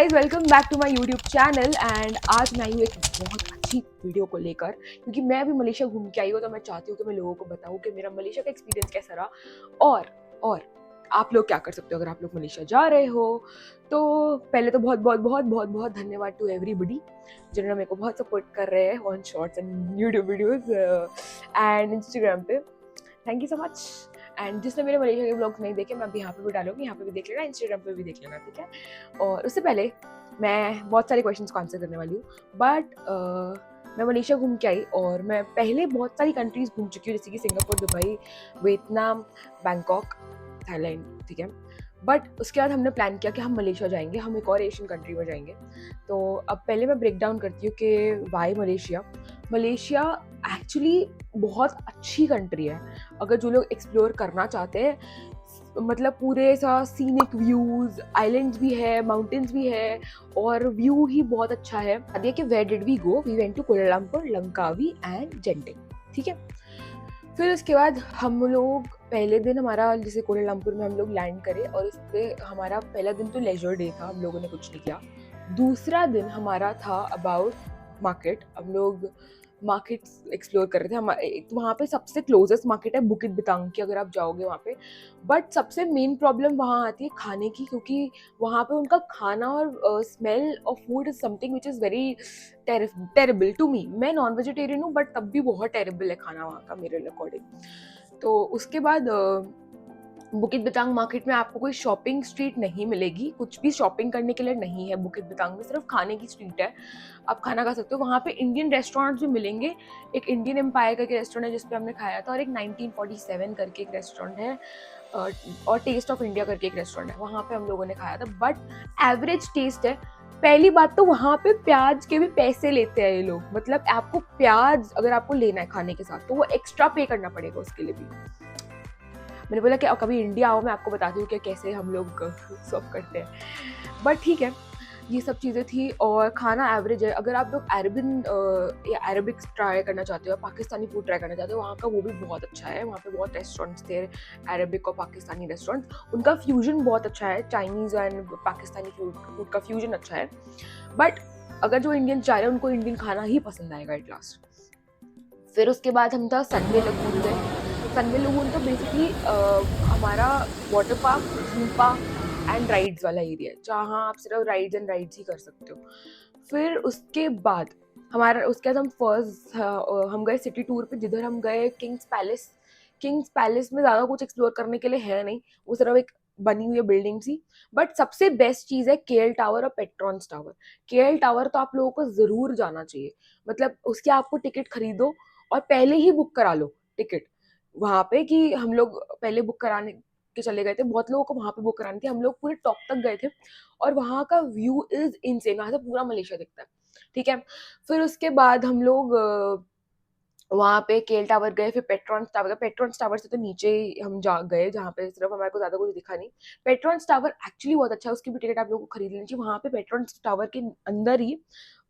Guys welcome back to my YouTube channel and आज मैं आई हूँ एक बहुत अच्छी वीडियो को लेकर क्योंकि मैं अभी मलेशिया घूम के आई हूँ तो मैं चाहती हूँ कि मैं लोगों को बताऊँ कि मेरा मलेशिया का एक्सपीरियंस कैसा रहा और आप लोग क्या कर सकते हो अगर आप लोग मलेशिया जा रहे हो। तो पहले तो बहुत बहुत बहुत बहुत बहुत धन्यवाद टू एवरीबडी जिन्होंने मेरे को बहुत सपोर्ट कर रहे हैं on shorts and YouTube videos and Instagram पे। Thank you so much. And जिसने मेरे मलेशिया के ब्लॉग्स नहीं देखे मैं अभी यहाँ पे भी डालूंगी, यहाँ पे भी देख लेना, इंस्टाग्राम पे भी देख लेना, ठीक है। और उससे पहले मैं बहुत सारे क्वेश्चंस को आंसर करने वाली हूँ बट मैं मलेशिया घूम के आई और मैं पहले बहुत सारी कंट्रीज घूम चुकी हूँ जैसे कि Singapore, Dubai, Vietnam, Bangkok, Thailand, ठीक है। बट उसके बाद हमने प्लान किया कि हम मलेशिया जाएंगे, हम एक और एशियन कंट्री में जाएंगे। तो अब पहले मैं ब्रेक डाउन करती हूँ कि वाई मलेशिया। मलेशिया एक्चुअली बहुत अच्छी कंट्री है अगर जो लोग एक्सप्लोर करना चाहते हैं। मतलब पूरे सा सीनिक व्यूज, आइलैंड्स भी है, माउंटेन्स भी है और व्यू ही बहुत अच्छा है। देखिए कि where did we go, we went to Kuala Lumpur, Langkawi and Genting, ठीक है। फिर उसके बाद हम लोग पहले दिन हमारा जैसे कोलालमपुर में हम लोग लैंड करे और उस पर हमारा पहला दिन तो लेजर डे था, हम लोगों ने कुछ नहीं किया। दूसरा दिन हमारा था अबाउट मार्केट, हम लोग मार्केट्स एक्सप्लोर कर रहे थे। हम वहाँ पे सबसे क्लोजेस्ट मार्केट है बुकित बितांग की, अगर आप जाओगे वहाँ पे। बट सबसे मेन प्रॉब्लम वहाँ आती है खाने की, क्योंकि वहाँ पे उनका खाना और smell of food is something which is very terrible to me. मैं नॉन वेजिटेरियन हूँ बट तब भी बहुत टेरेबल है खाना वहाँ का मेरे अकॉर्डिंग। तो उसके बाद बुकित बितांग मार्केट में आपको कोई शॉपिंग स्ट्रीट नहीं मिलेगी, कुछ भी शॉपिंग करने के लिए नहीं है बुकित बितांग में, सिर्फ खाने की स्ट्रीट है। आप खाना खा सकते हो वहाँ पे। इंडियन रेस्टोरेंट्स भी मिलेंगे, एक इंडियन एम्पायर करके रेस्टोरेंट है जिसपे हमने खाया था, और एक 1947 करके एक रेस्टोरेंट है, और टेस्ट ऑफ इंडिया करके एक रेस्टोरेंट है, वहाँ पे हम लोगों ने खाया था। बट एवरेज टेस्ट है। पहली बात तो वहाँ पे प्याज के भी पैसे लेते हैं ये लोग, मतलब आपको प्याज अगर आपको लेना है खाने के साथ तो वो एक्स्ट्रा पे करना पड़ेगा उसके लिए भी। मैंने बोला कि कभी इंडिया आओ, मैं आपको बताती हूँ कि कैसे हम लोग सर्व करते हैं। बट ठीक है, ये सब चीज़ें थी और खाना एवरेज है। अगर आप लोग अरबिन या अरबिक ट्राई करना चाहते हो, पाकिस्तानी फूड ट्राई करना चाहते हो, वहाँ का वो भी बहुत अच्छा है। वहाँ पे बहुत रेस्टोरेंट्स थे, अरबिक और पाकिस्तानी रेस्टोरेंट्स, उनका फ्यूजन बहुत अच्छा है, चाइनीज़ एंड पाकिस्तानी फूड का फ्यूजन अच्छा है। बट अगर जो इंडियन चाह रहे हैं उनको इंडियन खाना ही पसंद आएगा एट लास्ट। फिर उसके बाद हम था सनवे लगून गए। सनवे लगून तो बेसिकली हमारा water park, theme park and rides वाला एरिया है जहाँ आप सिर्फ राइड्स एंड राइड्स ही कर सकते हो। फिर उसके बाद हम फर्स्ट हम गए सिटी टूर पे, जिधर हम गए किंग्स पैलेस। किंग्स पैलेस में ज़्यादा कुछ एक्सप्लोर करने के लिए है नहीं, वो सिर्फ एक बनी हुई बिल्डिंग थी। बट सबसे बेस्ट चीज़ है केएल टावर और पेट्रॉन्स टावर। केएल टावर तो आप लोगों को ज़रूर जाना चाहिए, मतलब उसकी आपको टिकट खरीदो और पहले ही बुक करा लो टिकट वहां पे, कि हम लोग पहले बुक कराने के चले गए थे। बहुत लोगों को वहां पे बुक करानी थी, हम लोग पूरे टॉप तक गए थे और वहां का व्यू इज इनसेन, वहां से पूरा मलेशिया दिखता है, ठीक है। फिर उसके बाद हम लोग वहां पे केल टावर गए, फिर पेट्रॉन्स टावर से तो नीचे ही हम जा गए जहाँ पे सिर्फ हमारे को ज्यादा कुछ दिखा नहीं। पेट्रॉन्स टावर एक्चुअली बहुत अच्छा है, उसकी भी टिकट आप लोगों को खरीद लेनी चाहिए। वहां पे पेट्रॉन्स टावर के अंदर ही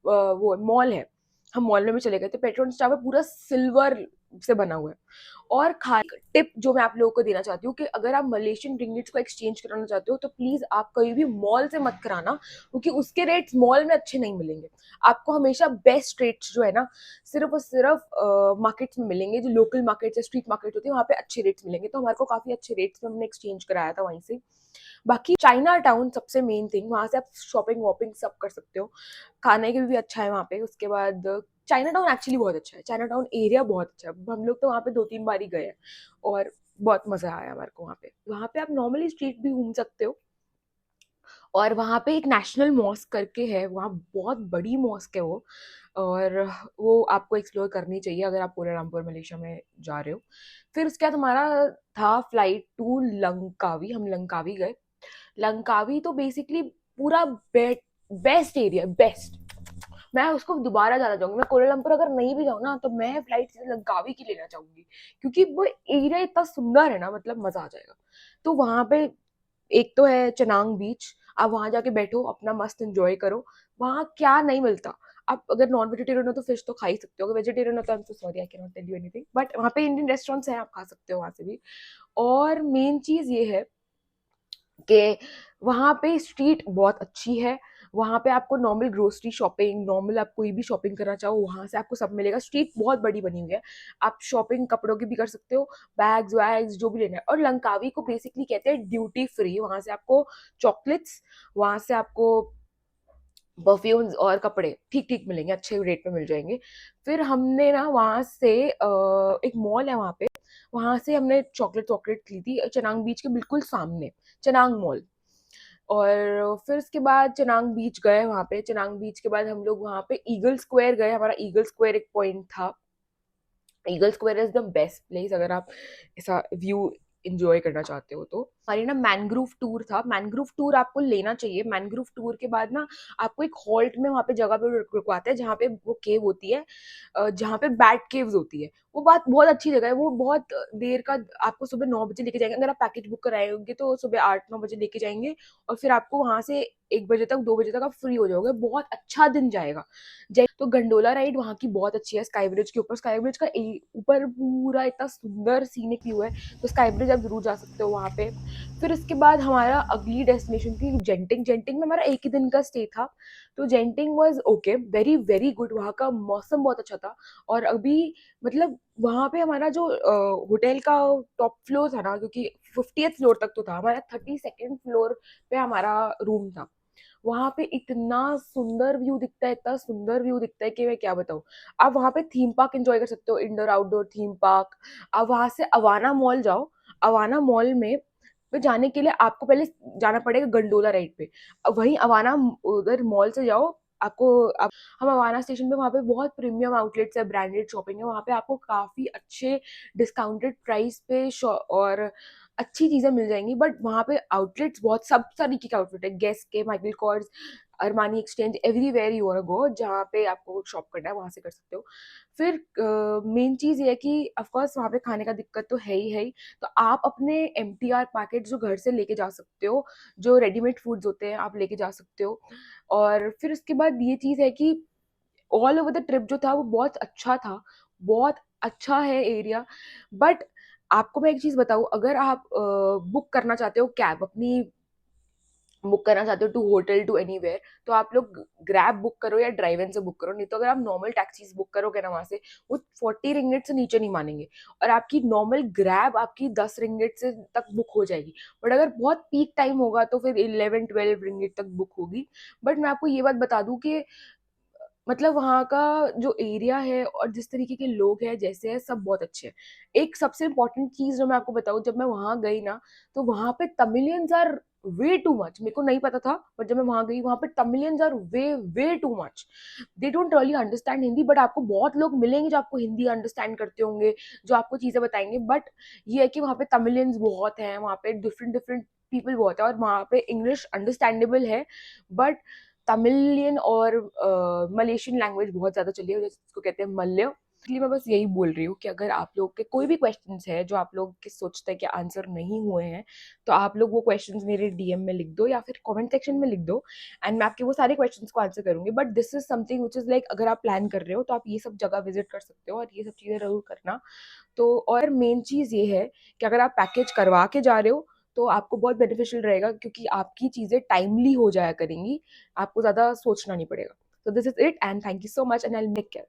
वो मॉल है, हम मॉल में भी चले गए थे। पेट्रॉन्स टावर पूरा सिल्वर से बना हुआ है। और टिप जो मैं आप लोगों को देना चाहती हूँ कि अगर आप मलेशियन रिंगिट्स को एक्सचेंज कराना चाहते हो तो प्लीज आप कहीं भी मॉल से मत कराना, क्योंकि उसके रेट्स मॉल में अच्छे नहीं मिलेंगे। आपको हमेशा बेस्ट रेट्स जो है ना सिर्फ और सिर्फ मार्केट्स में मिलेंगे, जो लोकल मार्केट्स या स्ट्रीट मार्केट होती है वहाँ पे अच्छे रेट्स मिलेंगे। तो हमारे को काफी अच्छे रेट्स में हमने एक्सचेंज कराया था वहीं से। बाकी चाइना टाउन सबसे मेन थिंग, वहां से आप शॉपिंग वॉपिंग सब कर सकते हो, खाने के भी अच्छा है वहाँ पे। उसके बाद चाइना टाउन एक्चुअली बहुत अच्छा है, चाइना टाउन एरिया बहुत अच्छा है। हम लोग तो वहाँ पे 2-3 बार ही गए हैं और बहुत मजा आया हमारे को वहाँ पे आप नॉर्मली स्ट्रीट भी घूम सकते हो। और वहाँ पे एक नेशनल मॉस्क करके है, वहाँ बहुत बड़ी मॉस्क है वो, और वो आपको एक्सप्लोर करनी चाहिए अगर आप कोलालमपुर मलेशिया में जा रहे हो। फिर उसके बाद हमारा था फ्लाइट टू लंकावी, हम लंकावी गए। लंकावी तो बेसिकली पूरा बेस्ट एरिया, बेस्ट। मैं उसको दोबारा जाना चाहूंगी, मैं कोलालमपुर अगर नहीं भी जाऊँ ना तो मैं फ्लाइट सीधे लंकावी की लेना चाहूंगी, क्योंकि वो एरिया इतना सुंदर है ना, मतलब मजा आ जाएगा। तो वहां पे एक तो है चनांग बीच, आप वहां जाके बैठो अपना मस्त एंजॉय करो। वहां क्या नहीं मिलता, आप अगर नॉन वेजिटेरियन हो तो फिश तो खा ही सकते हो, अगर वेजिटेरियन हो तो I am so sorry I can not tell you anything, but वहाँ पे इंडियन रेस्टोरेंट्स हैं, आप खा सकते हो वहां से भी। और मेन चीज ये है कि वहाँ पे स्ट्रीट बहुत अच्छी है। वहाँ पे आपको नॉर्मल ग्रोसरी शॉपिंग, नॉर्मल आप कोई भी शॉपिंग करना चाहो वहाँ से आपको सब मिलेगा। स्ट्रीट बहुत बड़ी बनी हुई है, आप शॉपिंग कपड़ों की भी कर सकते हो, बैग्स वैग्स जो भी लेना है। और लंकावी को बेसिकली कहते हैं ड्यूटी फ्री। वहाँ से आपको चॉकलेट्स, वहाँ से आपको परफ्यूम्स और कपड़े ठीक ठीक मिलेंगे, अच्छे रेट पे मिल जाएंगे। फिर हमने ना वहाँ से एक मॉल है वहाँ पे, वहाँ से हमने चॉकलेट वॉकलेट ली थी चनांग बीच के बिल्कुल सामने, चनांग मॉल। और फिर उसके बाद चनांग बीच गए, वहाँ पे चनांग बीच के बाद हम लोग वहाँ पे ईगल स्क्वायर गए। हमारा ईगल स्क्वायर एक पॉइंट था। Eagle square is the best place अगर आप ऐसा व्यू इंजॉय करना चाहते हो तो। हमारी ना मैनग्रोव टूर था, मैनग्रोव टूर आपको लेना चाहिए। मैनग्रोव टूर के बाद ना आपको एक हॉल्ट में वहाँ पे जगह पे रुकवाते हैं जहाँ पे वो केव होती है, जहाँ पे बैट केव्स होती है। वो बात बहुत अच्छी जगह है, वो बहुत देर का, आपको सुबह 9 बजे लेके जाएंगे। अगर आप पैकेज बुक कराएंगे तो सुबह 8-9 बजे लेके जाएंगे, और फिर आपको वहां से 1 बजे तक 2 बजे तक आप फ्री हो जाओगे। बहुत अच्छा दिन जाएगा। तो गंडोला राइड वहाँ की बहुत अच्छी है, स्काई ब्रिज के ऊपर। स्काई ब्रिज का ऊपर पूरा इतना सुंदर सीनिक व्यू है, तो स्काई ब्रिज आप जरूर जा सकते हो वहाँ पे। फिर उसके बाद हमारा अगली डेस्टिनेशन थी जेंटिंग। जेंटिंग में हमारा एक ही दिन का स्टे था, तो जेंटिंग was okay, very very good. वहाँ का मौसम बहुत अच्छा था। और अभी मतलब वहाँ पे हमारा जो होटल का टॉप फ्लोर था ना, क्योंकि 50th फ्लोर तक तो था, हमारा 32nd फ्लोर पे हमारा रूम था। वहां पे इतना सुंदर व्यू दिखता है, इतना सुंदर व्यू दिखता है कि मैं क्या बताऊं। आप वहां पे थीम पार्क एंजॉय कर सकते हो, इंडोर आउटडोर थीम पार्क। आप वहां से अवाना मॉल जाओ। अवाना मॉल में पे जाने के लिए आपको पहले जाना पड़ेगा गंडोला राइड पे। अब वहीं अवाना उधर मॉल से जाओ, आपको आप हम अवाना स्टेशन पे, वहाँ पे बहुत प्रीमियम आउटलेट्स है, ब्रांडेड शॉपिंग है वहाँ पे, आपको काफी अच्छे डिस्काउंटेड प्राइस पे और अच्छी चीजें मिल जाएंगी। बट वहाँ पे आउटलेट्स बहुत सब तरीके के आउटलेट है, गेस के, Michael Kors, Armani Exchange, everywhere you want go, जहाँ पे आपको शॉप करना है वहां से कर सकते हो। फिर मेन चीज ये है कि ऑफकोर्स वहाँ पे खाने का दिक्कत तो है ही। तो आप अपने MTR पैकेट जो घर से लेके जा सकते हो, जो रेडीमेड फूड्स होते हैं आप लेके जा सकते हो। और फिर उसके बाद ये चीज है कि ऑल ओवर द ट्रिप जो था वो बहुत अच्छा था, बहुत अच्छा है एरिया। बट आपको मैं एक चीज बताऊं, अगर आप बुक करना चाहते हो कैब अपनी, बुक करना चाहते हो टू होटल टू एनीवेयर, तो आप लोग ग्रैब बुक करो या ड्राइव इन से बुक करो। नहीं तो अगर आप नॉर्मल टैक्सीज बुक करोगे ना वहां से, वो 40 रिंगिट से नीचे नहीं मानेंगे। और आपकी नॉर्मल ग्रैब आपकी 10 रिंगिट से तक बुक हो जाएगी। बट अगर बहुत पीक टाइम होगा तो फिर 11-12 रिंगिट तक बुक होगी। बट मैं आपको ये बात बता दूं कि मतलब वहाँ का जो एरिया है और जिस तरीके के लोग हैं जैसे हैं, सब बहुत अच्छे हैं। एक सबसे इम्पोर्टेंट चीज जो मैं आपको बताऊं, जब मैं वहां गई ना, तो वहां पे Tamilians are way too much. मेरे को नहीं पता था, पर जब मैं वहां गई वहां पे Tamilians are way way too much. They don't really understand Hindi, but आपको बहुत लोग मिलेंगे जो आपको हिंदी अंडरस्टैंड करते होंगे, जो आपको चीजें बताएंगे। बट ये है कि वहां पे तमिलियंस बहुत हैं, वहां पे डिफरेंट डिफरेंट पीपल बहुत है, और वहां पे इंग्लिश अंडरस्टैंडेबल है। बट तमिलियन और मलेशियन लैंग्वेज बहुत ज्यादा चली है, जिसको कहते हैं मलय। इसलिए मैं बस यही बोल रही हूँ कि अगर आप लोग के कोई भी क्वेश्चंस है जो आप लोग के सोचते हैं कि आंसर नहीं हुए हैं, तो आप लोग वो क्वेश्चंस मेरे DM में लिख दो या फिर कमेंट सेक्शन में लिख दो, एंड मैं आपके वो सारे क्वेश्चंस को आंसर करूंगी। But this is something which is like, अगर आप प्लान कर रहे हो तो आप ये सब जगह विजिट कर सकते हो और ये सब चीजें जरूर करना। तो और मेन चीज ये है कि अगर आप पैकेज करवा के जा रहे हो तो आपको बहुत बेनिफिशियल रहेगा, क्योंकि आपकी चीजें टाइमली हो जाया करेंगी, आपको ज्यादा सोचना नहीं पड़ेगा। So this is it, and thank you so much, and I'll take care.